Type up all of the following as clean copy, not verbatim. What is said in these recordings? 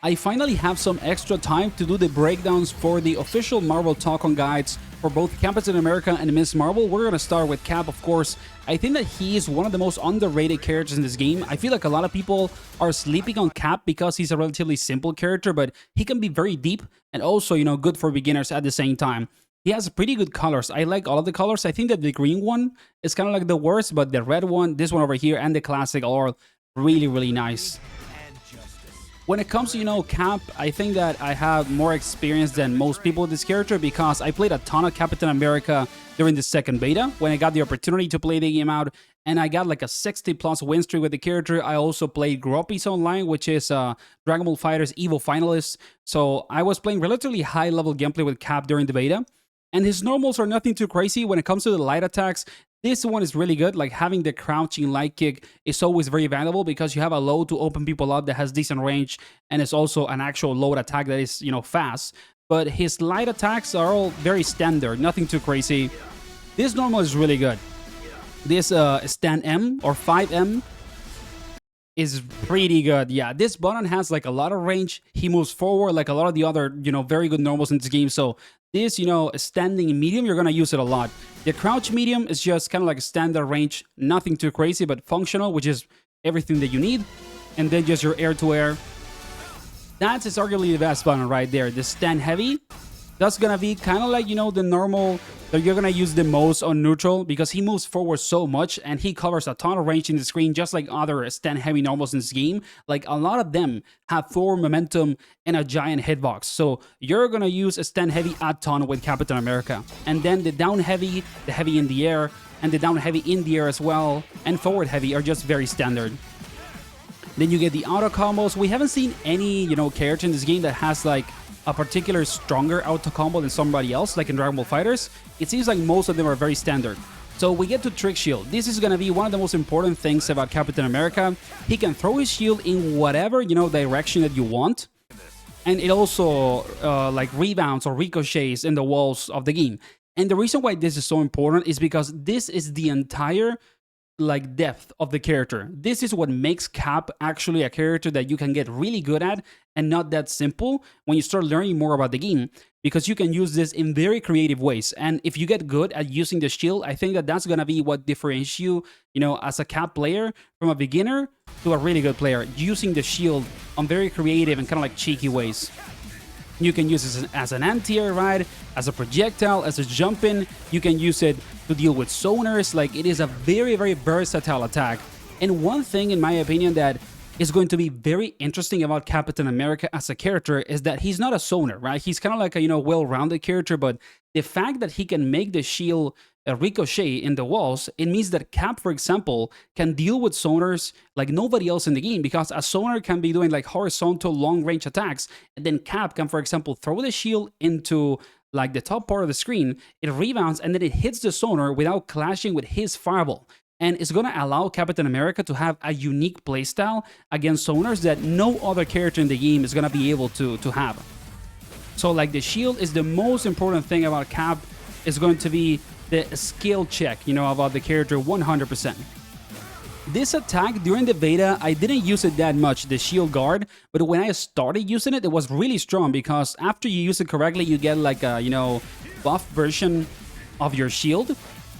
I finally have some extra time to do the breakdowns for the official Marvel Tōkon guides for both Captain America and Miss Marvel. We're going to start with Cap, of course. I think that he is one of the most underrated characters in this game. I feel like a lot of people are sleeping on Cap because he's a relatively simple character, but he can be very deep and also, good for beginners at the same time. He has pretty good colors. I like all of the colors. I think that the green one is kind of like the worst, but the red one, this one over here, and the classic are really, really nice. When it comes to, Cap, I think that I have more experience than most people with this character because I played a ton of Captain America during the second beta when I got the opportunity to play the game out, and I got like a 60+ win streak with the character. I also played Groppies Online, which is Dragon Ball FighterZ Evo finalist, so I was playing relatively high-level gameplay with Cap during the beta, and his normals are nothing too crazy. When it comes to the light attacks, this one is really good. Like having the crouching light kick is always very valuable because you have a load to open people up that has decent range, and it's also an actual load attack that is, fast. But his light attacks are all very standard, nothing too crazy. This normal is really good. This stand M or 5M is pretty good. Yeah, this button has like a lot of range. He moves forward like a lot of the other, very good normals in this game. So this, standing medium, you're gonna use it a lot. The crouch medium is just kind of like a standard range, nothing too crazy, but functional, which is everything that you need. And then just your air-to-air. That's arguably the best button right there. The stand heavy, that's gonna be kind of like, the normal that you're gonna use the most on neutral because he moves forward so much and he covers a ton of range in the screen, just like other stand heavy normals in this game. Like a lot of them have forward momentum and a giant hitbox. So you're gonna use a stand heavy a ton with Captain America. And then the down heavy, the heavy in the air, and the down heavy in the air as well, and forward heavy are just very standard. Then you get the auto combos. We haven't seen any, character in this game that has like a particular stronger auto combo than somebody else, like in Dragon Ball FighterZ. It seems like most of them are very standard. So we get to Trick Shield. This is going to be one of the most important things about Captain America. He can throw his shield in whatever, direction that you want. And it also like rebounds or ricochets in the walls of the game. And the reason why this is so important is because this is the entire depth of the character. This is what makes Cap actually a character that you can get really good at and not that simple when you start learning more about the game, because you can use this in very creative ways. And if you get good at using the shield, I think that that's gonna be what differentiates you, as a Cap player from a beginner to a really good player, using the shield on very creative and kind of like cheeky ways. You can use it as an anti-air ride, as a projectile, as a jump-in. You can use it to deal with sonars. Like, it is a very, very versatile attack. And one thing, in my opinion, that is going to be very interesting about Captain America as a character is that he's not a sonar, right? He's kind of like a, well-rounded character, but the fact that he can make the shield ricochet in the walls, it means that Cap, for example, can deal with sonars like nobody else in the game, because a sonar can be doing like horizontal long-range attacks, and then Cap can, for example, throw the shield into like the top part of the screen, it rebounds, and then it hits the sonar without clashing with his fireball. And it's going to allow Captain America to have a unique playstyle against sonars that no other character in the game is going to be able to have. So like the shield is the most important thing about Cap. Is going to be the skill check, about the character 100%. This attack during the beta, I didn't use it that much, the shield guard, but when I started using it, it was really strong because after you use it correctly, you get like a, buff version of your shield.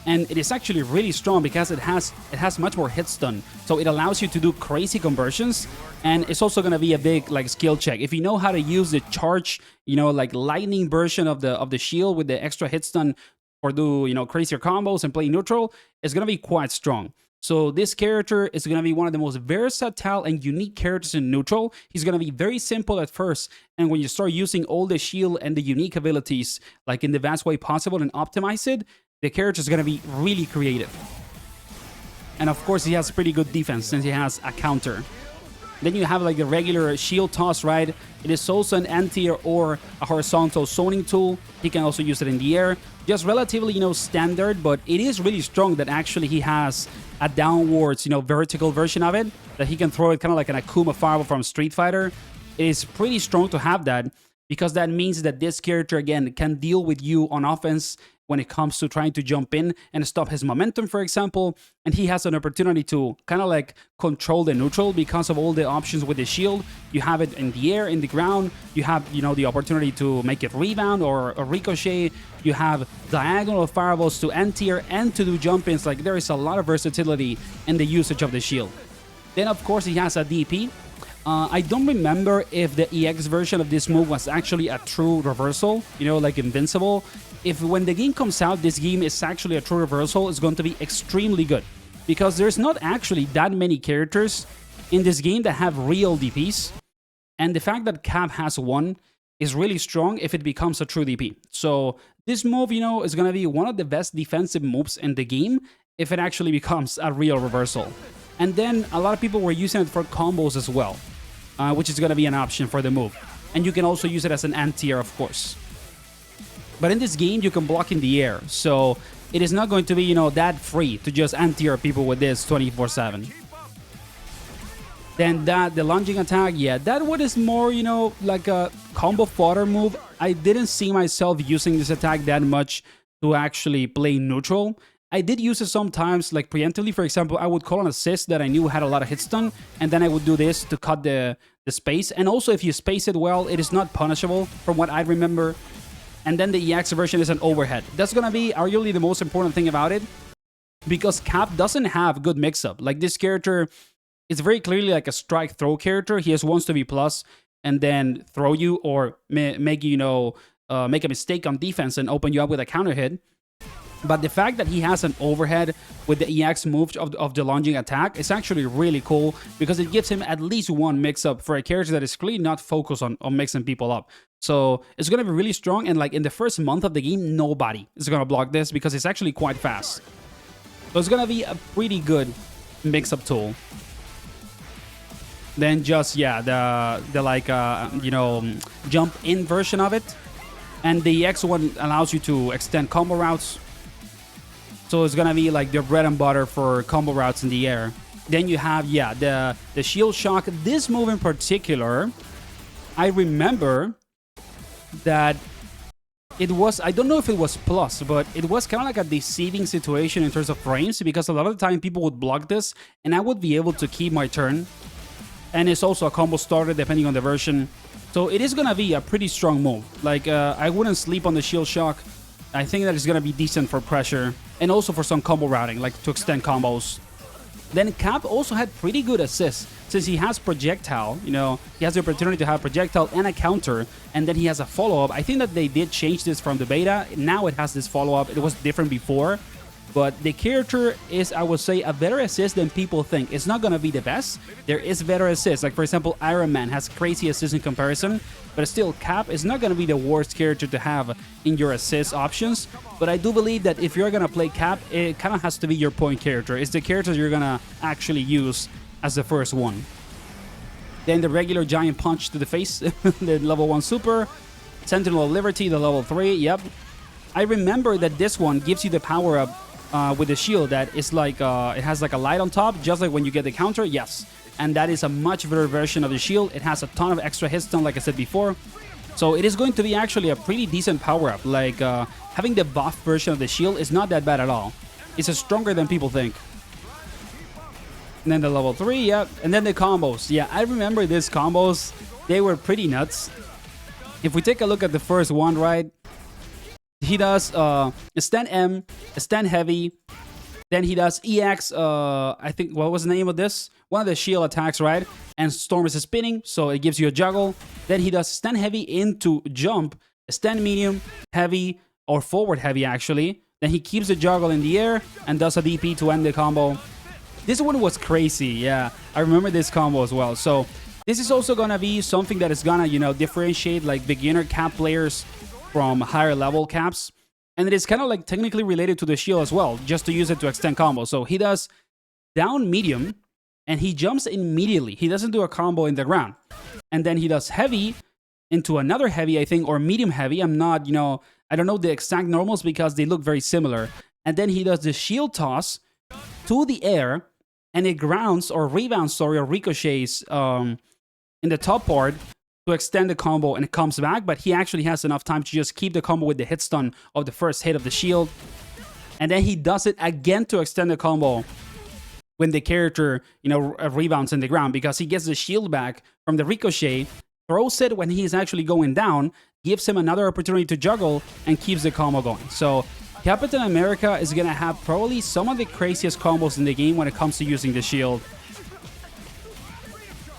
And it is actually really strong because it has much more hit stun. So it allows you to do crazy conversions. And it's also going to be a big like skill check. If you know how to use the charge, like lightning version of the shield with the extra hit stun, or do, crazier combos and play neutral, it's going to be quite strong. So this character is going to be one of the most versatile and unique characters in neutral. He's going to be very simple at first, and when you start using all the shield and the unique abilities like in the best way possible and optimize it, the character is going to be really creative. And of course, he has pretty good defense since he has a counter. Then you have like the regular shield toss, right? It is also an anti-air or a horizontal zoning tool. He can also use it in the air. Just relatively, standard, but it is really strong that actually he has a downwards, vertical version of it, that he can throw it kind of like an Akuma Fireball from Street Fighter. It is pretty strong to have that, because that means that this character, again, can deal with you on offense when it comes to trying to jump in and stop his momentum, for example. And he has an opportunity to kind of like control the neutral because of all the options with the shield. You have it in the air, in the ground. You have, you know, the opportunity to make it rebound or ricochet. You have diagonal fireballs to anti-air and to do jump-ins. Like, there is a lot of versatility in the usage of the shield. Then, of course, he has a DP. I don't remember if the EX version of this move was actually a true reversal, you know, like Invincible. If when the game comes out, this game is actually a true reversal, it's going to be extremely good. Because there's not actually that many characters in this game that have real DPs. And the fact that Cap has one is really strong if it becomes a true DP. So this move, you know, is going to be one of the best defensive moves in the game if it actually becomes a real reversal. And then a lot of people were using it for combos as well, which is going to be an option for the move. And you can also use it as an anti-air, of course. But in this game, you can block in the air, so it is not going to be, you know, that free to just anti-air people with this 24/7. Then the lunging attack, yeah, that one is more, you know, like a combo fodder move. I didn't see myself using this attack that much to actually play neutral. I did use it sometimes, like preemptively. For example, I would call an assist that I knew had a lot of hit stun, and then I would do this to cut the space. And also, if you space it well, it is not punishable, from what I remember. And then the EX version is an overhead. That's gonna be arguably the most important thing about it, because Cap doesn't have good mix-up. Like, this character is very clearly like a strike throw character. He just wants to be plus and then throw you or make you, you know, make a mistake on defense and open you up with a counter hit. But the fact that he has an overhead with the EX move of the lunging attack is actually really cool, because it gives him at least one mix-up for a character that is clearly not focused on mixing people up. So it's going to be really strong, and like in the first month of the game, nobody is going to block this because it's actually quite fast. So it's going to be a pretty good mix-up tool. Then just, yeah, the like, you know, jump-in version of it. And the EX one allows you to extend combo routes. So it's gonna be like the bread and butter for combo routes in the air. Then you have, yeah, the shield shock. This move in particular, I remember that it was, I don't know if it was plus, but it was kind of like a deceiving situation in terms of frames, because a lot of the time people would block this and I would be able to keep my turn. And it's also a combo starter depending on the version. So it is gonna be a pretty strong move. Like, I wouldn't sleep on the shield shock. I think that it's gonna be decent for pressure and also for some combo routing, like to extend combos. Then Cap also had pretty good assists, since he has projectile. You know, he has the opportunity to have projectile and a counter, and then he has a follow-up. I think that they did change this from the beta. Now it has this follow-up. It was different before. But the character is, I would say, a better assist than people think. It's not going to be the best. There is better assists. Like, for example, Iron Man has crazy assists in comparison. But still, Cap is not going to be the worst character to have in your assist options. But I do believe that if you're going to play Cap, it kind of has to be your point character. It's the character you're going to actually use as the first one. Then the regular giant punch to the face, the level 1 super. Sentinel of Liberty, the level 3, yep. I remember that this one gives you the power-up with the shield that is like, it has like a light on top, just like when you get the counter, yes. And that is a much better version of the shield. It has a ton of extra hit stun, like I said before. So it is going to be actually a pretty decent power-up. Like, having the buff version of the shield is not that bad at all. It's stronger than people think. And then the level 3, yeah. And then the combos. Yeah, I remember these combos. They were pretty nuts. If we take a look at the first one, right? He does a stand M, a stand heavy, then he does EX, I think, what was the name of this? One of the shield attacks, right? And Storm is spinning, so it gives you a juggle. Then he does stand heavy into jump, a stand medium, heavy, or forward heavy, actually. Then he keeps the juggle in the air and does a DP to end the combo. This one was crazy, yeah. I remember this combo as well. So this is also gonna be something that is gonna, you know, differentiate like beginner Cap players from higher level Caps. And it is kind of like technically related to the shield as well, just to use it to extend combo. So he does down medium and he jumps immediately. He doesn't do a combo in the ground. And then he does heavy into another heavy, I think, or medium heavy. I'm not, you know, I don't know the exact normals because they look very similar. And then he does the shield toss to the air and it grounds or rebounds, sorry, or ricochets in the top part to extend the combo and it comes back, but he actually has enough time to just keep the combo with the hit stun of the first hit of the shield. And then he does it again to extend the combo when the character, rebounds in the ground, because he gets the shield back from the ricochet, throws it when he's actually going down, gives him another opportunity to juggle, and keeps the combo going. So Captain America is going to have probably some of the craziest combos in the game when it comes to using the shield.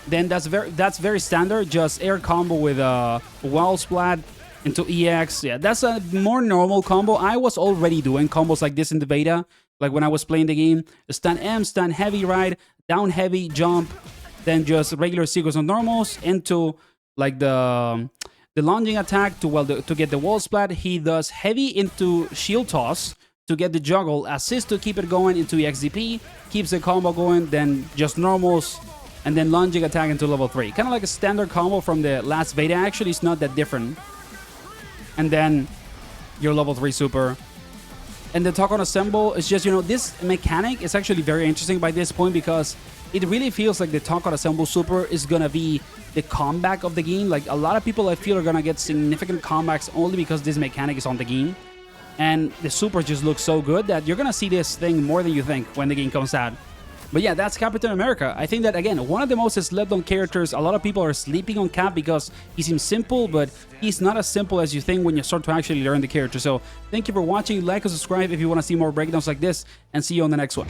Then that's very standard, just air combo with a wall splat into EX. Yeah, that's a more normal combo. I was already doing combos like this in the beta, like when I was playing the game. Stun M, stun heavy ride, down heavy, jump, then just regular sequence of normals into like the lunging attack to get the wall splat. He does heavy into shield toss to get the juggle, assist to keep it going into EXDP, keeps the combo going, then just normals, and then lunging attack into level 3. Kind of like a standard combo from the last beta. Actually, it's not that different. And then your level 3 super. And the Tōkon Assemble is just, this mechanic is actually very interesting by this point, because it really feels like the Tōkon Assemble super is going to be the comeback of the game. Like, a lot of people, I feel, are going to get significant comebacks only because this mechanic is on the game. And the super just looks so good that you're going to see this thing more than you think when the game comes out. But yeah, that's Captain America. I think that, again, one of the most slept on characters. A lot of people are sleeping on Cap because he seems simple, but he's not as simple as you think when you start to actually learn the character. So thank you for watching. Like and subscribe if you want to see more breakdowns like this, and see you on the next one.